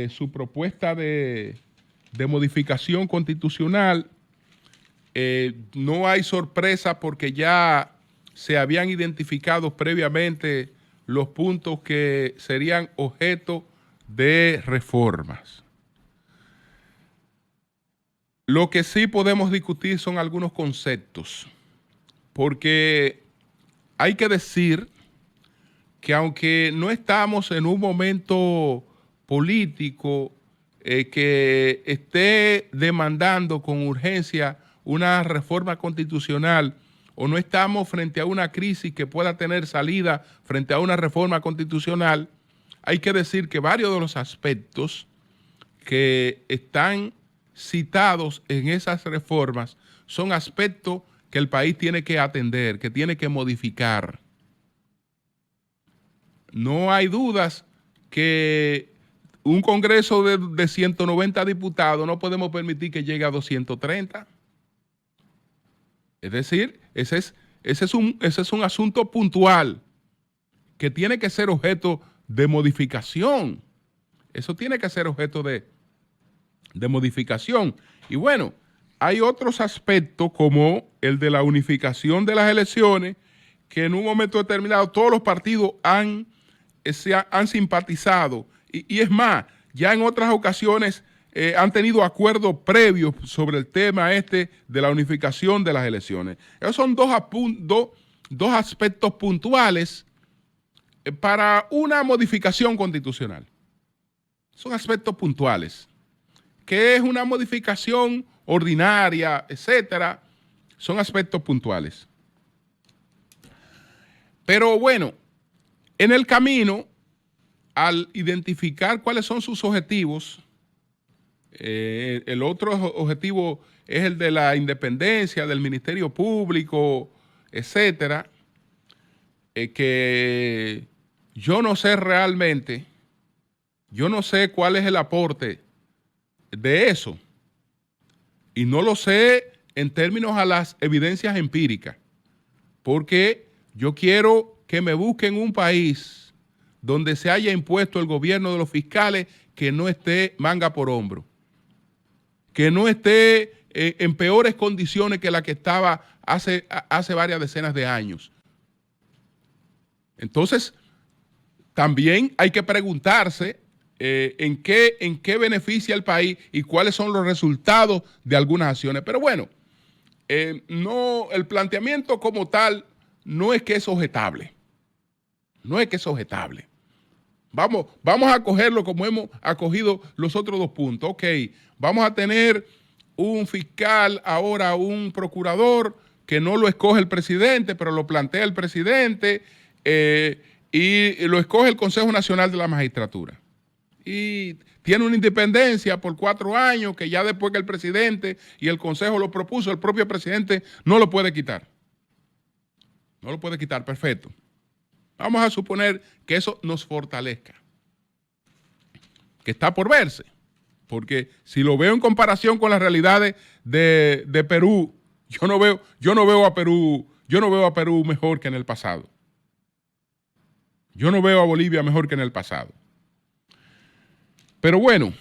su propuesta de modificación constitucional. No hay sorpresa porque ya se habían identificado previamente los puntos que serían objeto de reformas. Lo que sí podemos discutir son algunos conceptos, porque hay que decir que aunque no estamos en un momento político que esté demandando con urgencia una reforma constitucional, o no estamos frente a una crisis que pueda tener salida frente a una reforma constitucional, hay que decir que varios de los aspectos que están citados en esas reformas son aspectos que el país tiene que atender, que tiene que modificar. No hay dudas que un Congreso de 190 diputados no podemos permitir que llegue a 230. Es decir, ese es un asunto puntual que tiene que ser objeto de modificación. Eso tiene que ser objeto de modificación. Y bueno, hay otros aspectos como el de la unificación de las elecciones, que en un momento determinado todos los partidos han simpatizado. Y es más, ya en otras ocasiones han tenido acuerdos previos sobre el tema de la unificación de las elecciones. Esos son dos aspectos puntuales para una modificación constitucional. Son aspectos puntuales. ¿Qué es una modificación ordinaria, etcétera? Son aspectos puntuales. Pero bueno, en el camino, al identificar cuáles son sus objetivos, el otro objetivo es el de la independencia del Ministerio Público, etcétera, que yo no sé realmente, yo no sé cuál es el aporte de eso, y no lo sé en términos a las evidencias empíricas, porque yo quiero que me busquen un país donde se haya impuesto el gobierno de los fiscales que no esté manga por hombro, que no esté en peores condiciones que la que estaba hace varias decenas de años. Entonces, también hay que preguntarse en qué beneficia al país y cuáles son los resultados de algunas acciones. Pero bueno, no, el planteamiento como tal no es que es objetable. No es que es objetable. Vamos a acogerlo como hemos acogido los otros dos puntos. Ok, vamos a tener un fiscal, ahora un procurador, que no lo escoge el presidente, pero lo plantea el presidente, y lo escoge el Consejo Nacional de la Magistratura. Y tiene una independencia por 4 años, que ya después que el presidente y el Consejo lo propuso, el propio presidente no lo puede quitar. No lo puede quitar, perfecto. Vamos a suponer que eso nos fortalezca, que está por verse, porque si lo veo en comparación con las realidades de Perú, yo no veo a Perú mejor que en el pasado. Yo no veo a Bolivia mejor que en el pasado. Pero bueno,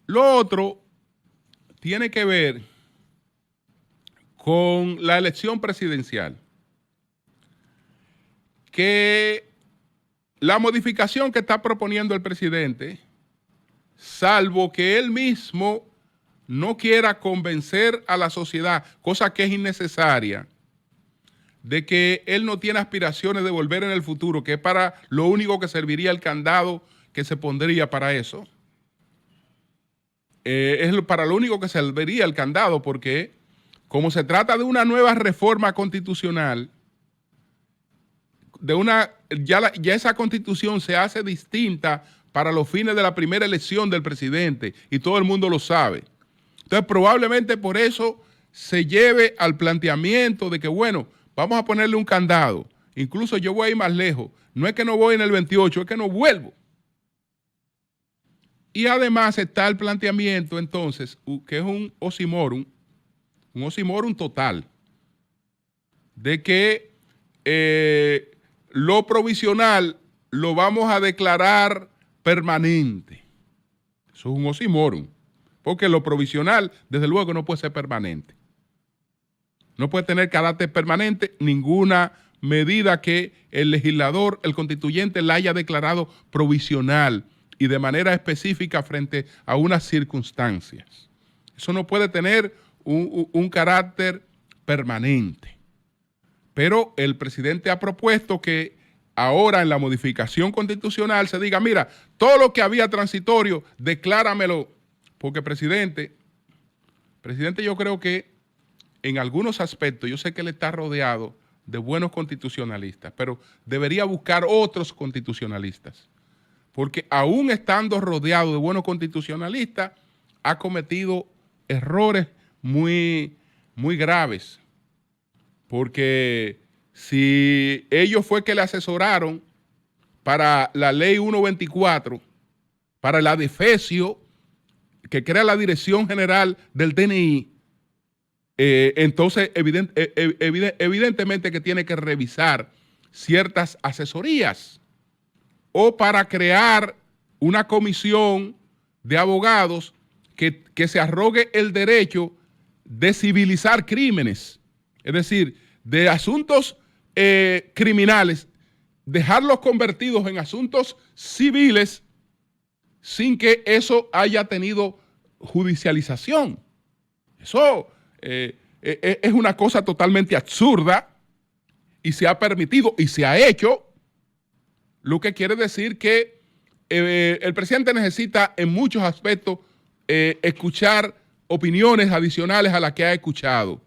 lo otro tiene que ver con la elección presidencial. Que la modificación que está proponiendo el presidente, salvo que él mismo no quiera convencer a la sociedad, cosa que es innecesaria, de que él no tiene aspiraciones de volver en el futuro, que es para lo único que serviría el candado que se pondría para eso. Es para lo único que serviría el candado, porque como se trata de una nueva reforma constitucional, ya esa constitución se hace distinta para los fines de la primera elección del presidente, y todo el mundo lo sabe. Entonces, probablemente por eso se lleve al planteamiento de que, bueno, vamos a ponerle un candado. Incluso yo voy a ir más lejos. No es que no voy en el 28, es que no vuelvo. Y además está el planteamiento, entonces, que es un oxímoron total, de que lo provisional lo vamos a declarar permanente. Eso es un oxímoron. Porque lo provisional, desde luego, no puede ser permanente. No puede tener carácter permanente ninguna medida que el legislador, el constituyente, la haya declarado provisional y de manera específica frente a unas circunstancias. Eso no puede tener un carácter permanente. Pero el presidente ha propuesto que ahora en la modificación constitucional se diga, mira, todo lo que había transitorio, decláramelo. Porque presidente, yo creo que en algunos aspectos, yo sé que él está rodeado de buenos constitucionalistas, pero debería buscar otros constitucionalistas. Porque aún estando rodeado de buenos constitucionalistas, ha cometido errores muy graves. Porque si ellos fue que le asesoraron para la ley 124, para el adefesio, que crea la Dirección General del DNI, entonces evidentemente que tiene que revisar ciertas asesorías, o para crear una comisión de abogados que se arrogue el derecho de civilizar crímenes, es decir, de asuntos criminales, dejarlos convertidos en asuntos civiles sin que eso haya tenido judicialización. Eso es una cosa totalmente absurda y se ha permitido y se ha hecho, lo que quiere decir que el presidente necesita en muchos aspectos escuchar opiniones adicionales a las que ha escuchado,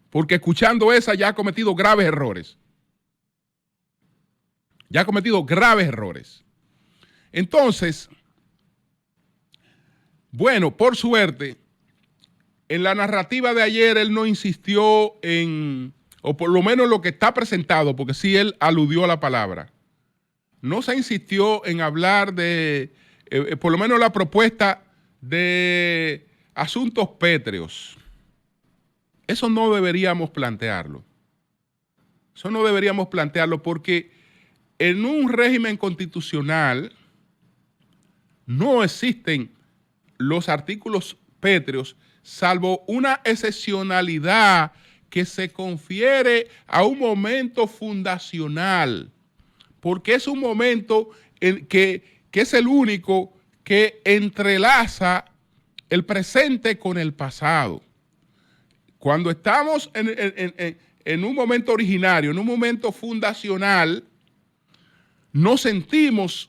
porque escuchando esa ya ha cometido graves errores. Entonces, bueno, por suerte, en la narrativa de ayer él no insistió en, o por lo menos lo que está presentado, porque sí él aludió a la palabra, no se insistió en hablar de, por lo menos la propuesta de asuntos pétreos. Eso no deberíamos plantearlo. Porque en un régimen constitucional no existen los artículos pétreos, salvo una excepcionalidad que se confiere a un momento fundacional, porque es un momento que es el único que entrelaza el presente con el pasado. Cuando estamos en un momento originario, en un momento fundacional, nos sentimos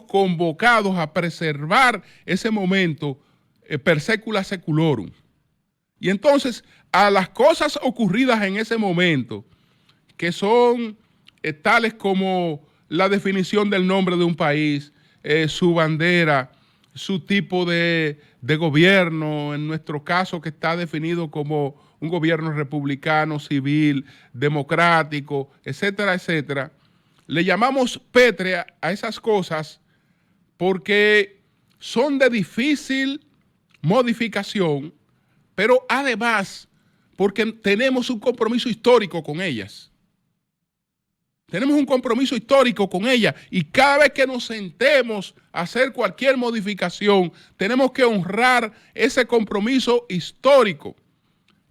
convocados a preservar ese momento per secula seculorum. Y entonces, a las cosas ocurridas en ese momento, que son tales como la definición del nombre de un país, su bandera, su tipo de gobierno, en nuestro caso que está definido como un gobierno republicano, civil, democrático, etcétera, etcétera, le llamamos pétrea a esas cosas porque son de difícil modificación, pero además porque tenemos un compromiso histórico con ellas. Tenemos un compromiso histórico con ellas y cada vez que nos sentemos a hacer cualquier modificación, tenemos que honrar ese compromiso histórico.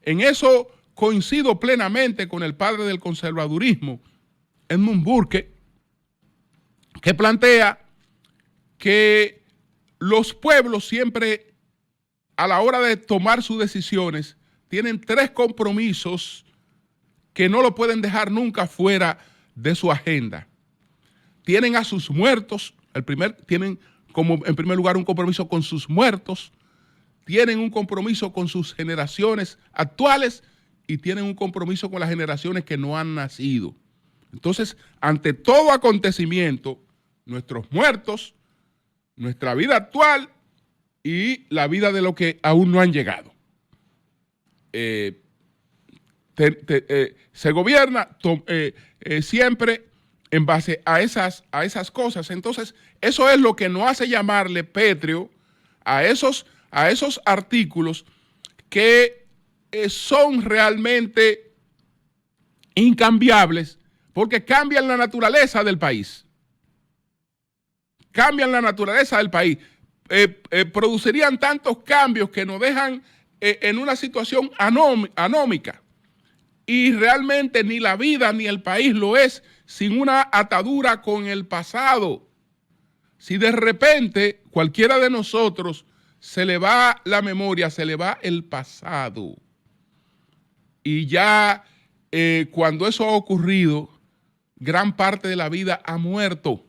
En eso coincido plenamente con el padre del conservadurismo, Edmund Burke, que plantea que los pueblos siempre, a la hora de tomar sus decisiones, tienen tres compromisos que no lo pueden dejar nunca fuera de su agenda. Tienen a sus muertos, tienen como en primer lugar un compromiso con sus muertos, tienen un compromiso con sus generaciones actuales y tienen un compromiso con las generaciones que no han nacido. Entonces, ante todo acontecimiento, nuestros muertos, nuestra vida actual y la vida de los que aún no han llegado. Se gobierna siempre en base a esas cosas. Entonces, eso es lo que nos hace llamarle pétreo a esos artículos que son realmente incambiables porque cambian la naturaleza del país. Cambian la naturaleza del país. producirían tantos cambios que nos dejan en una situación anómica. Y realmente ni la vida ni el país lo es sin una atadura con el pasado. Si de repente cualquiera de nosotros se le va la memoria, se le va el pasado. Y ya cuando eso ha ocurrido, gran parte de la vida ha muerto.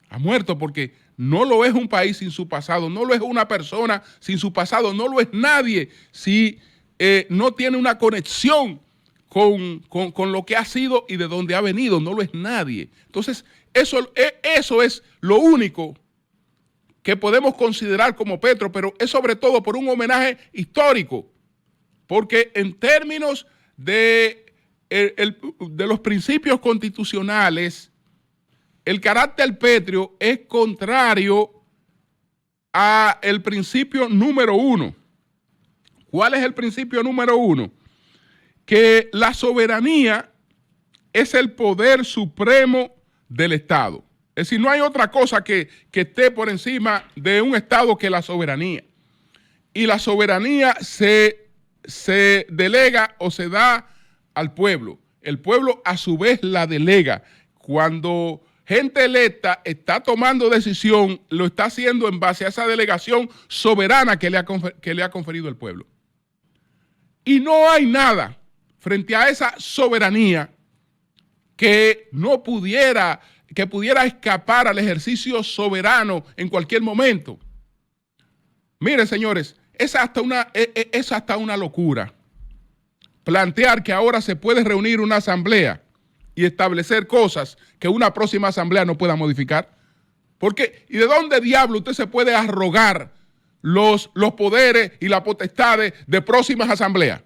Ha muerto porque no lo es un país sin su pasado, no lo es una persona sin su pasado, no lo es nadie si no tiene una conexión con lo que ha sido y de dónde ha venido, no lo es nadie. Entonces, eso es lo único que podemos considerar como Petro, pero es sobre todo por un homenaje histórico, porque en términos de los principios constitucionales, el carácter pétreo es contrario al principio número 1. ¿Cuál es el principio número 1? Que la soberanía es el poder supremo del Estado. Es decir, no hay otra cosa que esté por encima de un Estado que la soberanía. Y la soberanía se delega o se da al pueblo. El pueblo a su vez la delega. Cuando gente electa está tomando decisión, lo está haciendo en base a esa delegación soberana que le ha conferido el pueblo. Y no hay nada frente a esa soberanía que pudiera escapar al ejercicio soberano en cualquier momento. Miren, señores, es hasta una locura plantear que ahora se puede reunir una asamblea y establecer cosas que una próxima asamblea no pueda modificar. Porque, ¿y de dónde diablo usted se puede arrogar los poderes y las potestades de próximas asambleas?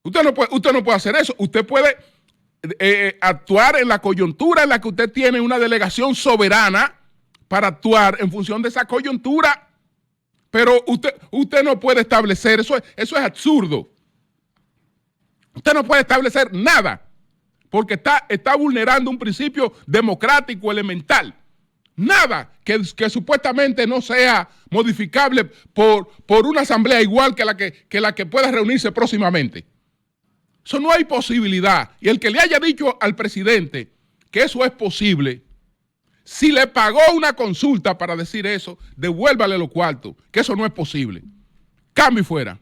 Usted no puede hacer eso. Usted puede actuar en la coyuntura en la que usted tiene una delegación soberana para actuar en función de esa coyuntura. Pero usted no puede establecer, eso es absurdo. Usted no puede establecer nada porque está vulnerando un principio democrático elemental. Nada que supuestamente no sea modificable por una asamblea igual que la que pueda reunirse próximamente. Eso no hay posibilidad. Y el que le haya dicho al presidente que eso es posible, si le pagó una consulta para decir eso, devuélvale los cuartos, que eso no es posible. Cambio y fuera.